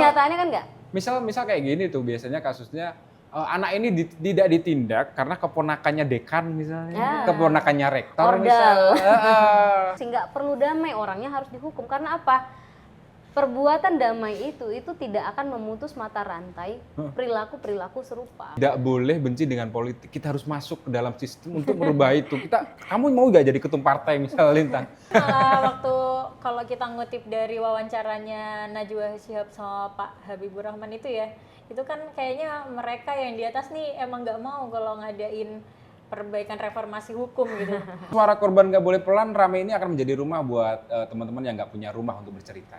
kenyataannya kan enggak. Misal kayak gini tuh biasanya kasusnya anak ini tidak ditindak karena keponakannya dekan misalnya, keponakannya rektor misal. Sehingga perlu damai, orangnya harus dihukum. Karena apa? Perbuatan damai itu tidak akan memutus mata rantai perilaku-perilaku serupa. Tidak boleh benci dengan politik, kita harus masuk ke dalam sistem untuk merubah itu. Kamu mau gak jadi ketum partai misalnya, Lintang? Waktu kalau kita ngutip dari wawancaranya Najwa Shihab sama Pak Habibur Rahman itu ya, itu kan kayaknya mereka yang di atas nih emang nggak mau kalau ngadain perbaikan reformasi hukum gitu. Suara korban gak boleh pelan, Rame ini akan menjadi rumah buat teman-teman yang gak punya rumah untuk bercerita.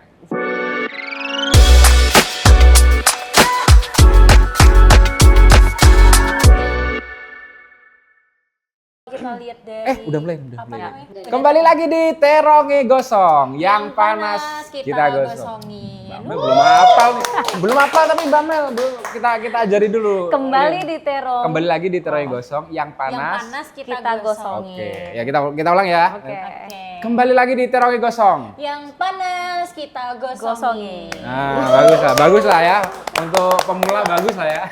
Kita lihat dari Udah mulai. Kembali lagi di Teronge Gosong, yang panas kita gosongin. Mbak Mel belum hafal nih. Belum hafal tapi Mbak Mel, kita ajari dulu. Kembali lagi di Teronge Gosong, yang panas kita gosongin. Oke, ya kita ulang ya. Oke. Kembali lagi di Teronge Gosong. Yang panas kita gosongin. Nah, bagus lah ya. Untuk pemula bagus lah ya.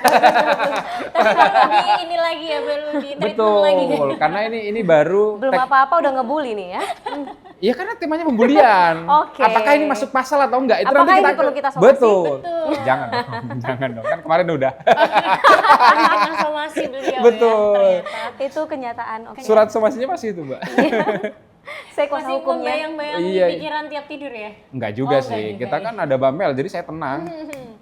Tapi lebih ini lagi ya, baru di treatment lagi. Betul, karena ini baru. Belum apa-apa udah ngebully nih ya. Iya karena temanya pembulian. Oke. Apakah ini masuk pasal atau enggak? Itu Apakah nanti kita ini perlu kita somasi? Betul. Jangan dong. Kan kemarin udah. Anak somasi beliau Betul. ya, ternyata. Itu kenyataan. Oke. Surat somasinya masih itu, Mbak. Saya kuasa Masih hukumnya. membayang-bayang Iya. pikiran tiap tidur ya? Enggak juga Oh, sih. enggak juga Kita ya. kan ada Bamel, jadi saya tenang.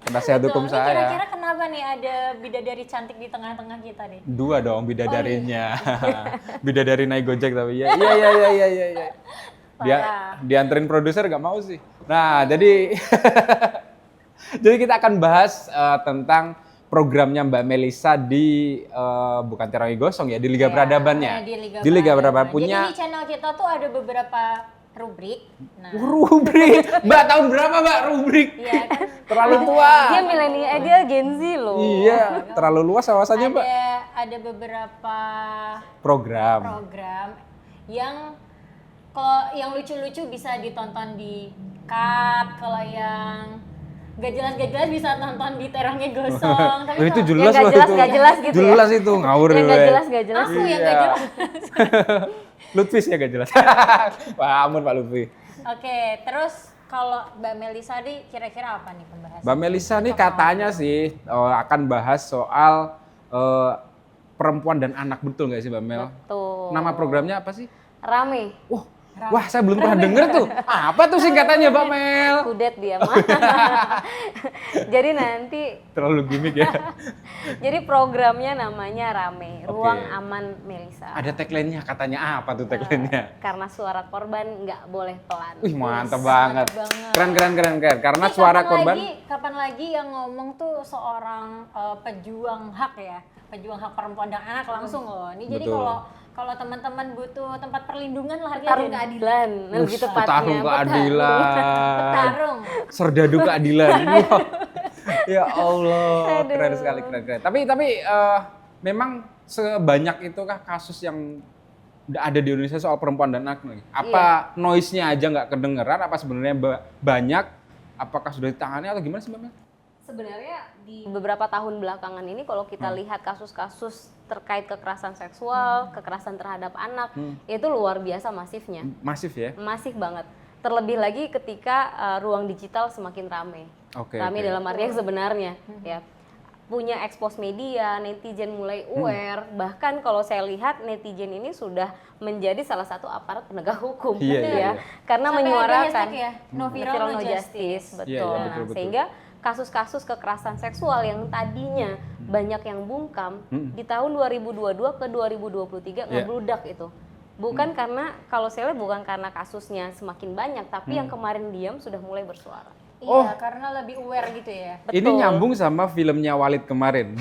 Penasihat hukum Ini saya. kira-kira kenapa nih ada bidadari cantik di tengah-tengah kita nih? 2 dong bidadarinya. Bidadari naik Gojek tapi iya. Dianterin produser nggak mau sih. Nah, jadi jadi kita akan bahas tentang programnya Mbak Melisa di bukan Teronge Gosong ya, di Liga Peradabannya. Di Liga Peradaban punya Jadi di channel kita tuh ada beberapa rubrik. Nah, rubrik. Mbak tahun berapa, Mbak, rubrik? iya kan Terlalu tua. Dia milenial, dia Gen Z loh. Iya, terlalu luas wawasannya, Mbak. ada beberapa Program. yang kalau yang lucu-lucu bisa ditonton di cut, kalau yang gak jelas bisa tonton di Teronge Gosong. Tapi Loh, itu kalau- jelas Yang loh nggak itu. jelas gitu ya? Jelas itu, ngawur. Yang nggak gue. jelas aku yang Iya. gak jelas. Lutfis ya gak jelas. Wah, ampun Pak Lutfi. Oke, terus kalau Mbak Melisa nih kira-kira apa nih pembahasan? Mbak Melisa nih katanya sih akan bahas soal perempuan dan anak, betul nggak sih Mbak Mel? Betul. Nama programnya apa sih? Rame. Wah, saya belum pernah denger tuh. Apa tuh singkatannya Mbak Mel? Kudet dia mah. Jadi nanti Terlalu gimmick ya. jadi programnya namanya Rame, Ruang Oke. Aman Melisa. Ada tagline-nya katanya apa tuh tagline-nya? Karena suara korban nggak boleh pelan. Wih, mantap banget. banget. Keren. Karena Ini suara kapan korban kapan lagi yang ngomong tuh seorang pejuang hak ya, pejuang hak perempuan dan anak langsung loh. Ini jadi Betul. kalau teman-teman butuh tempat perlindungan lah Tarung keadilan, lebih tepatnya. petarung keadilan. Petarung. Serdadu keadilan. Wah. Ya Allah, Aduh. keren sekali, keren. Tapi memang sebanyak itukah kasus yang ada di Indonesia soal perempuan dan anak nih? Apa noise-nya aja nggak kedengeran? Apa sebenarnya banyak? Apakah sudah ditangani atau gimana sih Mbak Mel? Sebenarnya di beberapa tahun belakangan ini kalau kita lihat kasus-kasus terkait kekerasan seksual, kekerasan terhadap anak, itu luar biasa masifnya. Masif ya? Masif banget. Terlebih lagi ketika ruang digital semakin rame. Oke. Rame dalam arti yang sebenarnya ya. Punya expose media, netizen mulai aware, bahkan kalau saya lihat netizen ini sudah menjadi salah satu aparat penegak hukum Iya, ya. iya. Karena Sampai ada menyuarakan hashtag ya, no viral, no justice. betul. Iya, Nah, betul. sehingga kasus-kasus kekerasan seksual yang tadinya banyak yang bungkam di tahun 2022 ke 2023 ngebludak itu. Bukan karena kalau saya lihat bukan karena kasusnya semakin banyak, tapi yang kemarin diam sudah mulai bersuara. Iya, karena lebih aware gitu ya. Ini nyambung sama filmnya Walid kemarin.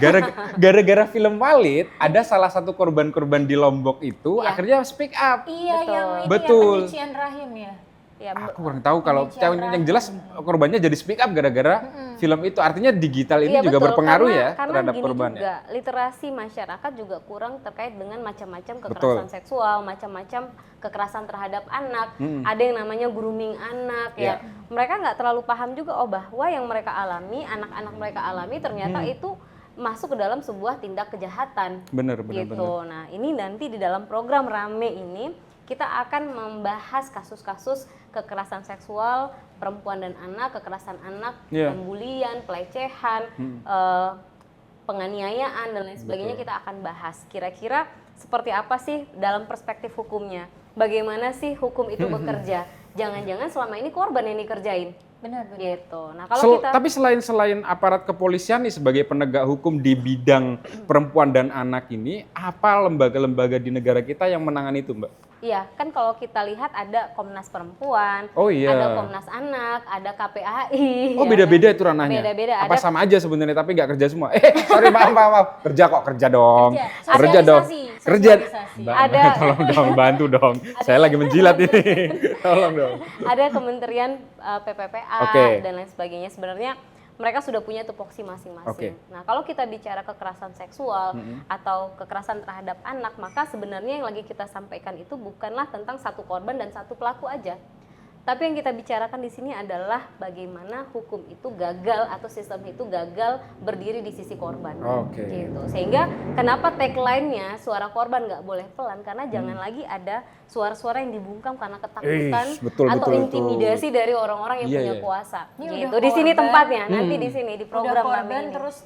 Gara-gara film Walid, ada salah satu korban-korban di Lombok itu akhirnya speak up. Iya, yang itu Betul. ya, pencucian rahim ya. Ya, Aku kurang tahu kalau Pembicaraan. yang jelas korbannya jadi speak up gara-gara film itu. Artinya digital ini iya, juga betul. berpengaruh karena terhadap gini korban juga, literasi masyarakat juga kurang terkait dengan macam-macam kekerasan Betul. seksual, macam-macam kekerasan terhadap anak. Ada yang namanya grooming anak ya. Mereka nggak terlalu paham juga bahwa yang mereka alami, anak-anak mereka alami ternyata itu masuk ke dalam sebuah tindak kejahatan. Bener. Gitu. Nah, ini nanti di dalam program Rame ini kita akan membahas kasus-kasus kekerasan seksual perempuan dan anak, kekerasan anak, pembulian, pelecehan, penganiayaan dan lain sebagainya. Kita akan bahas kira-kira seperti apa sih dalam perspektif hukumnya. Bagaimana sih hukum itu bekerja? Jangan-jangan selama ini korban yang dikerjain. Benar. Gitu. Nah, kalau kita Tapi selain aparat kepolisian nih sebagai penegak hukum di bidang perempuan dan anak ini, apa lembaga-lembaga di negara kita yang menangani itu, Mbak? iya, kan kalau kita lihat ada Komnas Perempuan, Oh iya. ada Komnas Anak, ada KPAI. Oh ya beda-beda kan? itu ranahnya? Beda-beda. Apa sama aja sebenarnya tapi nggak kerja semua? Sorry maaf. Kerja dong. Kerja dong. Sosialisasi. Kerja. Mbak, Ada- tolong dong, bantu dong. Saya lagi menjilat ini. Tolong dong. Ada Kementerian PPPA Oke. dan lain sebagainya. Sebenarnya mereka sudah punya tupoksi masing-masing. Oke. Nah, kalau kita bicara kekerasan seksual atau kekerasan terhadap anak, maka sebenarnya yang lagi kita sampaikan itu bukanlah tentang satu korban dan satu pelaku aja. Tapi yang kita bicarakan di sini adalah bagaimana hukum itu gagal atau sistem itu gagal berdiri di sisi korban. Oke. Gitu. Sehingga kenapa tagline-nya suara korban nggak boleh pelan, karena jangan lagi ada suara-suara yang dibungkam karena ketakutan betul, atau betul. intimidasi dari orang-orang yang Iya, punya iya. kuasa. Ini Gitu. udah Di sini korban. tempatnya, nanti di sini di Udah program kami korban ini. terus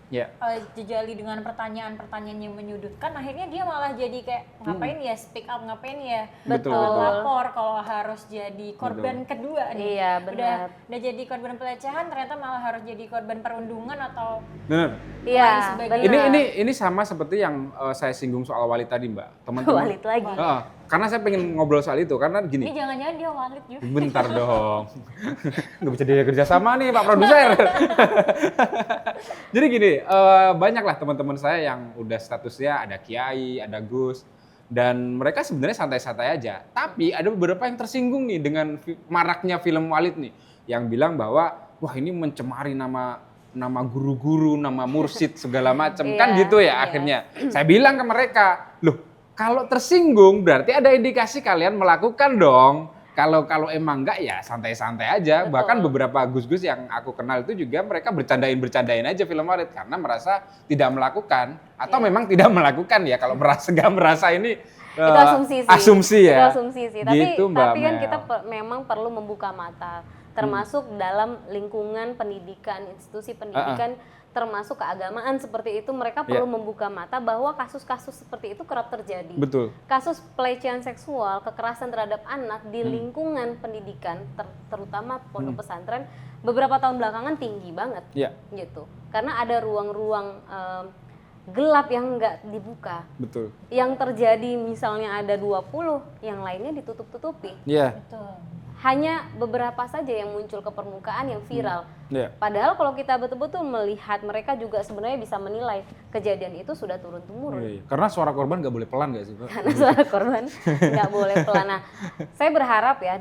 Ya. jejali dengan pertanyaan-pertanyaan yang menyudutkan, akhirnya dia malah jadi kayak ngapain ya speak up, ngapain ya Betul. lapor kalau harus jadi korban kedua nih. Iya, benar. Udah jadi korban pelecehan ternyata malah harus jadi korban perundungan atau Benar. Iya, sebagainya. benar. Ini sama seperti yang saya singgung soal Walid tadi, Mbak. Teman-teman. Walid lagi. Karena saya pengen ngobrol soal itu karena ini gini. jangan-jangan dia Walid juga. Bentar dong. Nggak bisa dia kerja sama nih Pak Produser. Jadi gini, banyaklah teman-teman saya yang udah statusnya ada Kiai, ada Gus. Dan mereka sebenarnya santai-santai aja. Tapi ada beberapa yang tersinggung nih dengan maraknya film Walid nih. Yang bilang bahwa, wah ini mencemari nama guru-guru, nama mursyid segala macam. Kan Iya, gitu ya iya. akhirnya. Saya bilang ke mereka, loh kalau tersinggung berarti ada indikasi kalian melakukan dong. Kalau emang enggak ya santai-santai aja. Betul. Bahkan beberapa gus-gus yang aku kenal itu juga mereka bercandain aja film Walid karena merasa tidak melakukan atau memang tidak melakukan ya. Kalau merasa nggak merasa ini Itu asumsi sih. Asumsi ya. Itu asumsi sih. Gitu, Mbak tapi kan Mel. kita memang perlu membuka mata, termasuk dalam lingkungan pendidikan, institusi pendidikan, termasuk keagamaan seperti itu, mereka perlu membuka mata bahwa kasus-kasus seperti itu kerap terjadi. Betul. Kasus pelecehan seksual, kekerasan terhadap anak di lingkungan pendidikan, terutama pondok pesantren, beberapa tahun belakangan tinggi banget, Iya. gitu. Karena ada ruang-ruang gelap yang nggak dibuka. Betul. Yang terjadi misalnya ada 20, yang lainnya ditutup-tutupi. Iya. Betul. Hanya beberapa saja yang muncul ke permukaan yang viral. Iya. Padahal kalau kita betul-betul melihat, mereka juga sebenarnya bisa menilai kejadian itu sudah turun-temurun. Iya. Karena suara korban nggak boleh pelan nggak sih, Pak? Karena suara korban nggak boleh pelan. Nah, saya berharap ya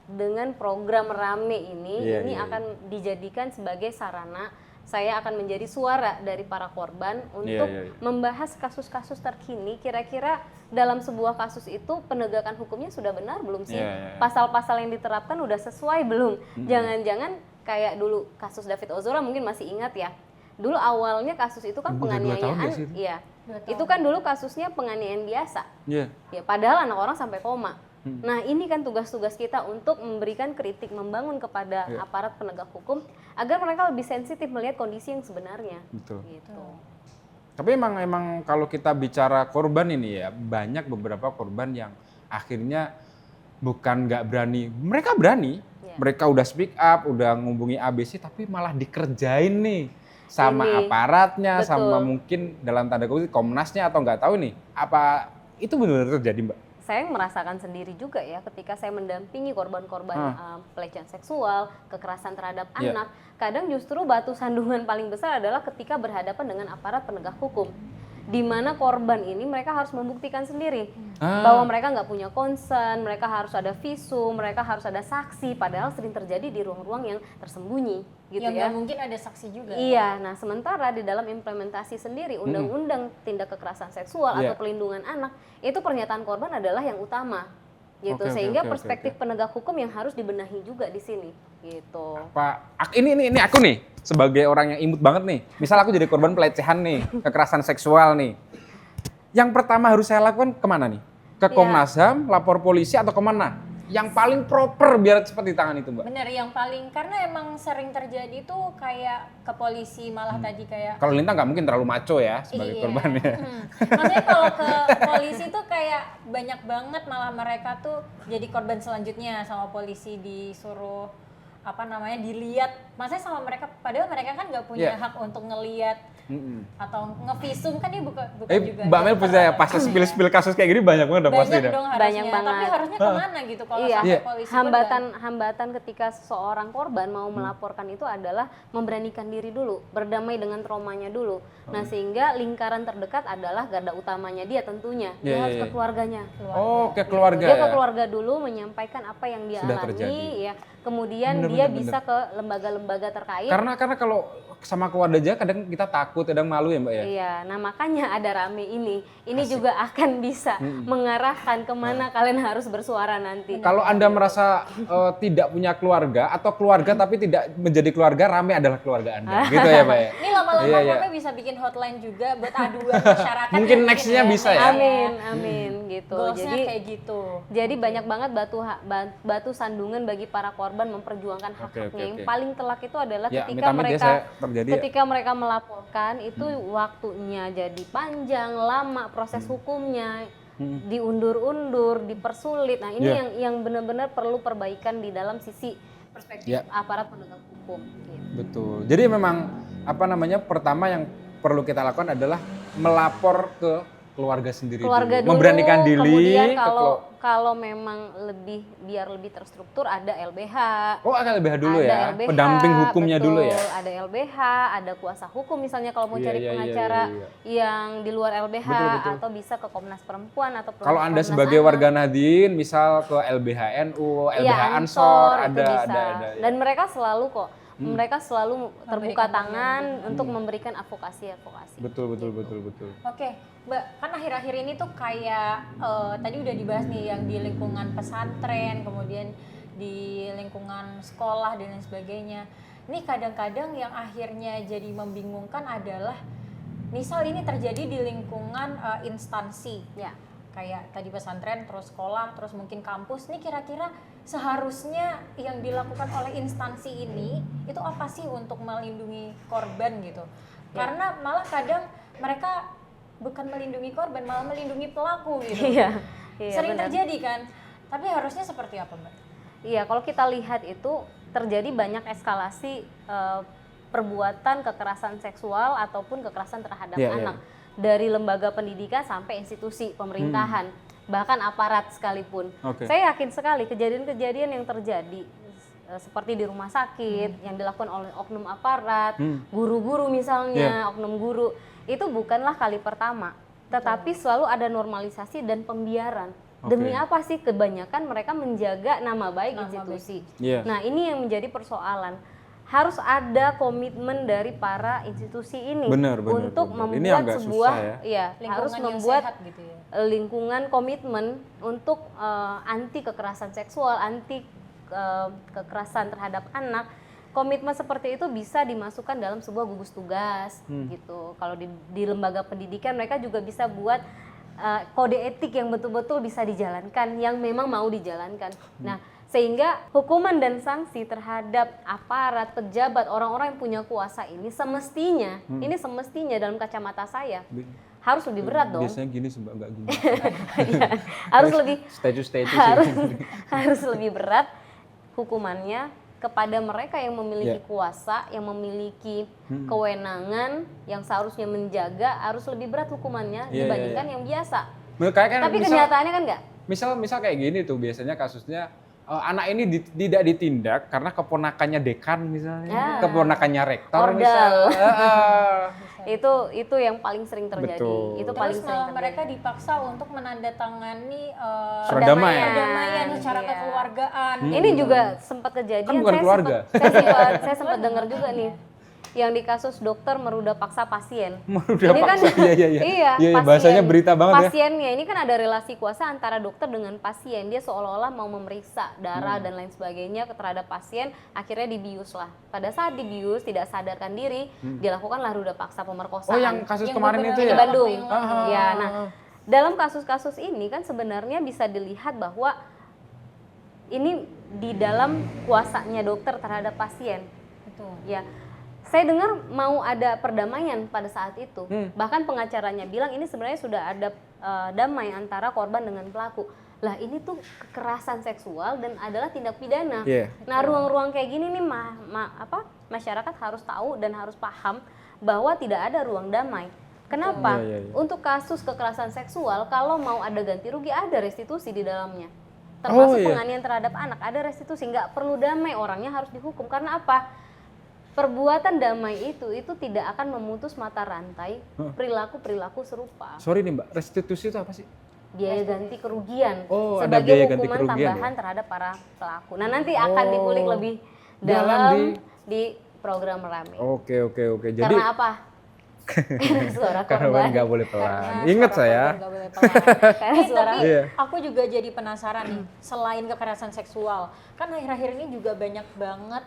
dengan program Rame ini, akan dijadikan sebagai sarana saya akan menjadi suara dari para korban untuk membahas kasus-kasus terkini. Kira-kira dalam sebuah kasus itu penegakan hukumnya sudah benar belum sih? Pasal-pasal yang diterapkan udah sesuai belum? Jangan-jangan kayak dulu kasus David Ozora, mungkin masih ingat ya. Dulu awalnya kasus itu kan penganiayaan, iya. Itu kan dulu kasusnya penganiayaan biasa. Iya. Ya, padahal anak orang sampai koma. Nah, ini kan tugas-tugas kita untuk memberikan kritik, membangun kepada aparat penegak hukum agar mereka lebih sensitif melihat kondisi yang sebenarnya. Betul. Gitu. Tapi emang kalau kita bicara korban ini ya, banyak beberapa korban yang akhirnya bukan nggak berani, mereka berani. Mereka udah speak up, udah ngubungi ABC, tapi malah dikerjain nih sama aparatnya, sama mungkin dalam tanda kutip Komnasnya atau nggak tahu nih. Apa itu benar-benar terjadi, Mbak? Saya merasakan sendiri juga ya ketika saya mendampingi korban-korban pelecehan seksual, kekerasan terhadap anak. Kadang justru batu sandungan paling besar adalah ketika berhadapan dengan aparat penegak hukum. di mana korban ini mereka harus membuktikan sendiri bahwa mereka nggak punya concern, mereka harus ada visum, mereka harus ada saksi, padahal sering terjadi di ruang-ruang yang tersembunyi gitu yang ya. nggak mungkin ada saksi juga. Iya, nah sementara di dalam implementasi sendiri undang-undang tindak kekerasan seksual atau pelindungan anak itu pernyataan korban adalah yang utama gitu, sehingga perspektif penegak hukum yang harus dibenahi juga di sini gitu. Ini aku nih sebagai orang yang imut banget nih. Misal aku jadi korban pelecehan nih, kekerasan seksual nih. Yang pertama harus saya lakukan kemana nih? Ke Komnas HAM, lapor polisi atau kemana? Yang paling proper biar cepat ditangani itu, Mbak. Bener, yang paling karena emang sering terjadi tuh kayak ke polisi malah tadi kayak Kalau Lintang nggak mungkin terlalu maco ya sebagai korbannya. Maksudnya kalau ke polisi tuh kayak banyak banget malah mereka tuh jadi korban selanjutnya sama polisi disuruh dilihat, maksudnya sama mereka padahal mereka kan nggak punya hak untuk ngelihat atau ngevisum kan dia bukan juga. Mbak Mel percaya pas spill kasus kayak gini banyak banget udah pasti banyak dong harusnya. Banyak banget. Tapi harusnya kemana gitu kalau sampai polisi hambatan ketika seseorang korban mau melaporkan itu adalah memberanikan diri dulu, berdamai dengan traumanya dulu. Nah, sehingga lingkaran terdekat adalah garda utamanya dia tentunya. Dia harus ke keluarganya. Ke keluarga. Dia ke keluarga dulu menyampaikan apa yang dia Sudah alami terjadi. ya. Kemudian dia bisa ke lembaga-lembaga terkait. Karena kalau sama keluarga aja kadang kita takut, kadang malu ya, Mbak ya. Iya, nah makanya ada rame ini. Ini juga akan bisa mengarahkan kemana kalian harus bersuara nanti. Kalau Anda merasa tidak punya keluarga atau keluarga tapi tidak menjadi keluarga, rame adalah keluarga Anda. Gitu ya, Mbak ya. Ini lama-lama Rame bisa bikin hotline juga buat aduan masyarakat. Mungkin next-nya bisa ya. Amin gitu. Goalsnya kayak gitu. Jadi banyak banget batu sandungan bagi para korban memperjuangkan hak-haknya. Yang paling telak itu adalah ketika mereka melaporkan itu waktunya jadi panjang, lama proses hukumnya, diundur-undur, dipersulit. Nah, ini yang benar-benar perlu perbaikan di dalam sisi perspektif aparat penegak hukum gitu. Betul. Jadi memang pertama yang perlu kita lakukan adalah melapor ke keluarga sendiri dulu. Memberanikan diri. Kemudian kalau memang biar lebih terstruktur ada LBH. Oh, ada LBH dulu ya. LBH, pendamping hukumnya dulu ya. Ada LBH, ada kuasa hukum misalnya kalau mau cari pengacara yang di luar LBH betul. Atau bisa ke Komnas Perempuan atau kalau Anda sebagai warga Nahdien misal ke LBH NU, LBH Ansor ada. Dan mereka selalu mereka selalu terbuka tangan untuk memberikan advokasi. Betul. Oke, Mbak, kan akhir-akhir ini tuh kayak tadi udah dibahas nih yang di lingkungan pesantren, kemudian di lingkungan sekolah dan lain sebagainya. Ini kadang-kadang yang akhirnya jadi membingungkan adalah misal ini terjadi di lingkungan instansi. Ya. Kayak tadi pesantren, terus sekolah, terus mungkin kampus. Ini kira-kira seharusnya yang dilakukan oleh instansi ini itu apa sih untuk melindungi korban gitu? Karena malah kadang mereka bukan melindungi korban, malah melindungi pelaku gitu. Sering terjadi kan? Tapi harusnya seperti apa, Mbak? Iya, kalau kita lihat itu terjadi banyak eskalasi perbuatan kekerasan seksual ataupun kekerasan terhadap anak. Dari lembaga pendidikan sampai institusi pemerintahan, bahkan aparat sekalipun. Saya yakin sekali kejadian-kejadian yang terjadi seperti di rumah sakit yang dilakukan oleh oknum aparat, guru-guru misalnya, oknum guru, itu bukanlah kali pertama, tetapi selalu ada normalisasi dan pembiaran. Demi apa sih? Kebanyakan mereka menjaga nama baik institusi. Nah, ini yang menjadi persoalan. Harus ada komitmen dari para institusi ini untuk membuat sebuah harus membuat gitu ya. Lingkungan komitmen untuk anti kekerasan seksual, anti kekerasan terhadap anak. Komitmen seperti itu bisa dimasukkan dalam sebuah gugus tugas gitu. Kalau di lembaga pendidikan mereka juga bisa buat kode etik yang betul-betul bisa dijalankan, yang memang mau dijalankan. Nah, sehingga hukuman dan sanksi terhadap aparat, pejabat, orang-orang yang punya kuasa ini semestinya dalam kacamata saya harus lebih berat dong. Biasanya gini sih, Mbak, enggak gini. Harus lebih harus lebih berat hukumannya kepada mereka yang memiliki kuasa, yang memiliki kewenangan, yang seharusnya menjaga, harus lebih berat hukumannya dibandingkan yang biasa. Tapi kenyataannya kan enggak. Misal kayak gini tuh biasanya kasusnya anak ini tidak ditindak karena keponakannya dekan misalnya, keponakannya rektor misalnya. Itu yang paling sering terjadi. Betul. Itu paling Terus sering malah terjadi. mereka dipaksa untuk menandatangani Surat damai. perdamaian secara Iya. kekeluargaan. Ini juga sempat kejadian. Kan bukan keluarga. Saya sempat dengar juga nih, yang di kasus dokter meruda paksa pasien. Meruda Ini kan, paksa, iya. Iya, pasien, bahasanya berita banget ya. pasiennya ini kan ada relasi kuasa antara dokter dengan pasien. Dia seolah-olah mau memeriksa darah dan lain sebagainya terhadap pasien, akhirnya dibius lah. Pada saat dibius tidak sadarkan diri, dilakukanlah ruda paksa pemerkosaan. Oh, yang kasus Yang kemarin beberapa itu di ya? Bandung. yang lalu. Ya, nah dalam kasus-kasus ini kan sebenarnya bisa dilihat bahwa ini di dalam kuasanya dokter terhadap pasien. Betul. Ya, saya dengar mau ada perdamaian pada saat itu. Bahkan pengacaranya bilang ini sebenarnya sudah ada damai antara korban dengan pelaku. Lah ini tuh kekerasan seksual dan adalah tindak pidana. Iya. Nah ruang-ruang kayak gini nih masyarakat harus tahu dan harus paham bahwa tidak ada ruang damai. Kenapa? Iya. Untuk kasus kekerasan seksual kalau mau ada ganti rugi ada restitusi di dalamnya. Termasuk penganiayaan terhadap anak ada restitusi, nggak perlu damai, orangnya harus dihukum. Karena apa? Perbuatan damai itu tidak akan memutus mata rantai perilaku-perilaku serupa. Sorry nih Mbak, restitusi itu apa sih? Biaya ganti kerugian Oh, ada sebagai biaya ganti hukuman kerugian tambahan terhadap para pelaku. Nah nanti akan dikulik lebih dalam dalam di program Rame. Oke. Jadi Karena apa? Karena suara karena korban. nggak boleh pelan. Karena Ingat suara saya. korban nggak boleh pelan. Karena suara. Tapi Iya. aku juga jadi penasaran nih, selain kekerasan seksual, kan akhir-akhir ini juga banyak banget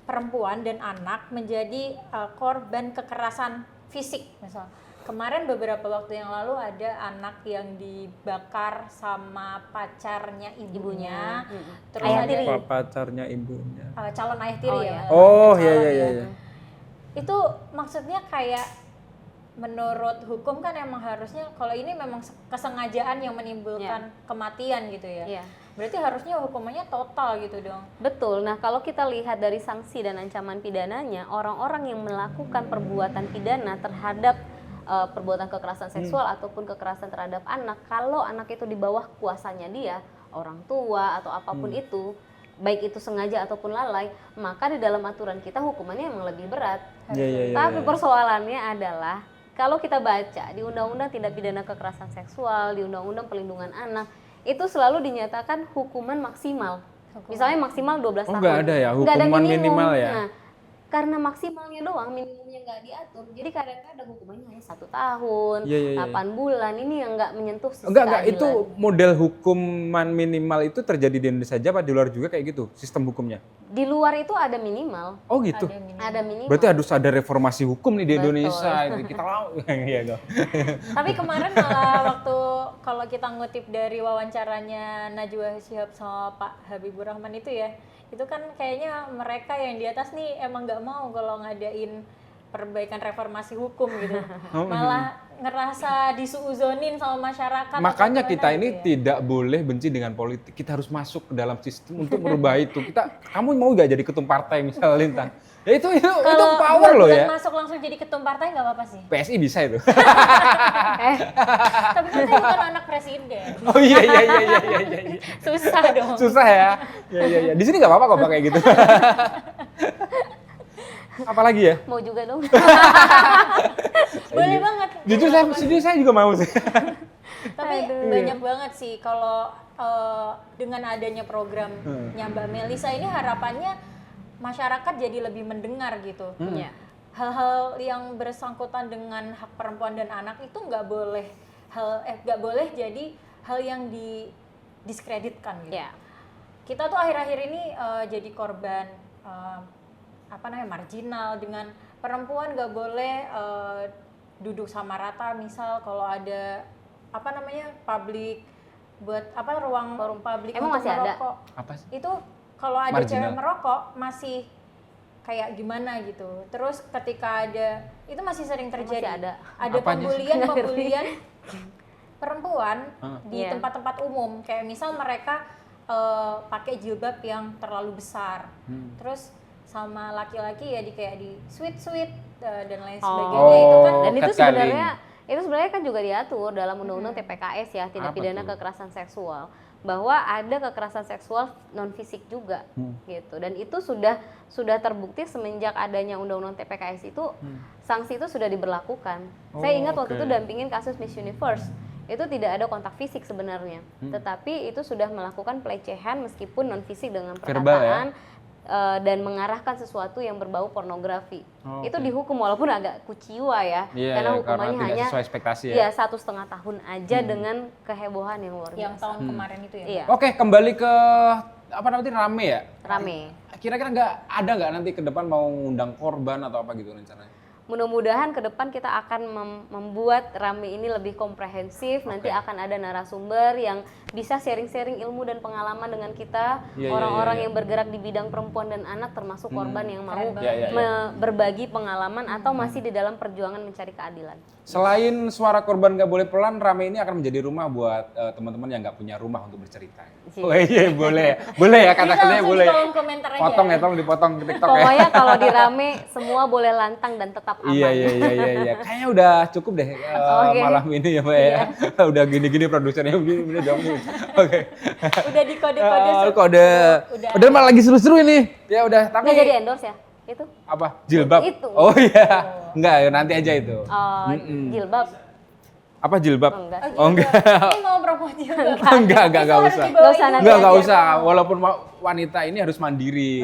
perempuan dan anak menjadi korban kekerasan fisik. Misal kemarin beberapa waktu yang lalu ada anak yang dibakar sama pacarnya ibunya, terus Ayah ada tiri. Pacarnya ibunya. calon ayah tiri Oh, ya. iya. Oh, calon iya. ya. Itu maksudnya kayak menurut hukum kan emang harusnya kalau ini memang kesengajaan yang menimbulkan kematian gitu ya. Iya. Berarti harusnya hukumannya total gitu dong. Betul. Nah, kalau kita lihat dari sanksi dan ancaman pidananya, orang-orang yang melakukan perbuatan pidana terhadap perbuatan kekerasan seksual ataupun kekerasan terhadap anak, kalau anak itu di bawah kuasanya dia, orang tua atau apapun itu, baik itu sengaja ataupun lalai, maka di dalam aturan kita hukumannya emang lebih berat. Iya. Tapi persoalannya adalah kalau kita baca di Undang-Undang Tindak Pidana Kekerasan Seksual, di Undang-Undang Perlindungan Anak, itu selalu dinyatakan hukuman maksimal. Misalnya maksimal 12 tahun. nggak ada ya, Nggak ada hukuman minimum. minimal ya? Nah, karena maksimalnya doang, minimumnya nggak diatur. Jadi kadang-kadang hukumannya hanya 1 tahun, Iya. 8 bulan. Ini yang nggak menyentuh sisi Enggak, keadilan. itu model hukuman minimal itu terjadi di Indonesia aja apa di luar juga kayak gitu sistem hukumnya? Di luar itu ada minimal. Oh gitu. Ada minimal. Berarti harus ada reformasi hukum nih di Betul. Indonesia itu kita Iya, Go. Tapi kemarin malah waktu kalau kita ngutip dari wawancaranya Najwa Shihab sama Pak Habibur Rahman itu ya, itu kan kayaknya mereka yang di atas nih emang nggak mau kalau ngadain perbaikan reformasi hukum gitu, malah ngerasa disuuzonin sama masyarakat. Makanya atau kita gimana ini gitu ya. tidak boleh benci dengan politik. Kita harus masuk ke dalam sistem untuk merubah itu. Kamu mau nggak jadi ketum partai misalnya Lintang? Ya itu Kalau power loh bulan ya. masuk langsung jadi ketum partai nggak apa-apa sih. PSI bisa itu. Tapi kan saya bukan anak presiden. Oh iya. Susah dong. Susah ya. Iya. Di sini nggak apa-apa kok pakai gitu. Apalagi ya? Mau juga dong. Boleh banget. Jujur saya juga mau sih. Tapi banyak banget sih kalau dengan adanya programnya Mbak Melisa ini harapannya masyarakat jadi lebih mendengar gitu. Ya. Hal-hal yang bersangkutan dengan hak perempuan dan anak itu nggak boleh jadi hal yang didiskreditkan gitu. Ya. Kita tuh akhir-akhir ini jadi korban marginal, dengan perempuan nggak boleh duduk sama rata. Misal kalau ada publik buat ruang forum publik Emang untuk masih ada? merokok. Apa sih? Itu kalau ada Marginal. cewek merokok masih kayak gimana gitu. Terus ketika ada, itu masih sering terjadi. Masih ada. Apanya sih? pembulian perempuan di Iya. tempat-tempat umum. Kayak misal mereka pakai jilbab yang terlalu besar. Terus sama laki-laki ya kayak di sweet dan lain sebagainya. Itu kan Dan itu catcalling. sebenarnya kan juga diatur dalam Undang-Undang TPKS ya, Tindak Apa Pidana tuh? Kekerasan Seksual. bahwa ada kekerasan seksual non fisik juga gitu, dan itu sudah terbukti semenjak adanya undang-undang TPKS itu sanksi itu sudah diberlakukan. Saya ingat waktu itu dampingin kasus Miss Universe, itu tidak ada kontak fisik sebenarnya, tetapi itu sudah melakukan pelecehan meskipun non fisik dengan perkataan dan mengarahkan sesuatu yang berbau pornografi. Itu dihukum walaupun agak kuciwa ya, karena hukumannya hanya sesuai ekspektasi ya. 1,5 tahun aja dengan kehebohan yang luar biasa. Yang tahun kemarin itu ya. Iya. Oke, kembali ke apa namanya, rame ya? Rame. Kira-kira ada nggak nanti ke depan mau ngundang korban atau apa gitu rencananya? Mudah-mudahan ke depan kita akan membuat Rame ini lebih komprehensif. Nanti akan ada narasumber yang bisa sharing-sharing ilmu dan pengalaman dengan kita, orang-orang yang bergerak di bidang perempuan dan anak, termasuk korban yang mau berbagi pengalaman atau masih di dalam perjuangan mencari keadilan. Selain suara korban nggak boleh pelan, Rame ini akan menjadi rumah buat teman-teman yang nggak punya rumah untuk bercerita. Oh iya, boleh ya kata-katanya boleh. Di kolom komentar aja. Potong ya, tolong dipotong ke TikTok ya. Pokoknya kalau di Rame semua boleh lantang dan tetap aman. Iya. Kayaknya udah cukup deh malam ini ya Mbak ya. Udah gini-gini produsernya gini dong. Oke. Udah di kode-kode. Kode. Udah malah lagi seru-seru ini. Ya udah, tapi Nggak jadi endorse ya? Itu? apa? Jilbab. Itu. Oh iya. Enggak, nanti aja itu. Jilbab. Apa jilbab? Enggak sih. Oh enggak. Ini mau promosi juga. Enggak Harus usah. dibawain Nggak usah, juga. nanti Enggak aja. usah. Walaupun wanita ini harus mandiri.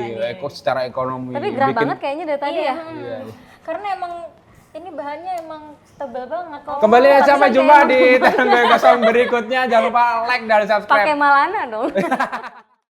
Secara ekonomi. Tapi gerah banget kayaknya dari tadi ya. Iya. Karena emang ini bahannya emang tebal banget. Kalau Kembali ya, sampai Pantesan jumpa kayak di Tangan Kosong berikutnya. Jangan lupa like dan subscribe. Pakai Malana dong.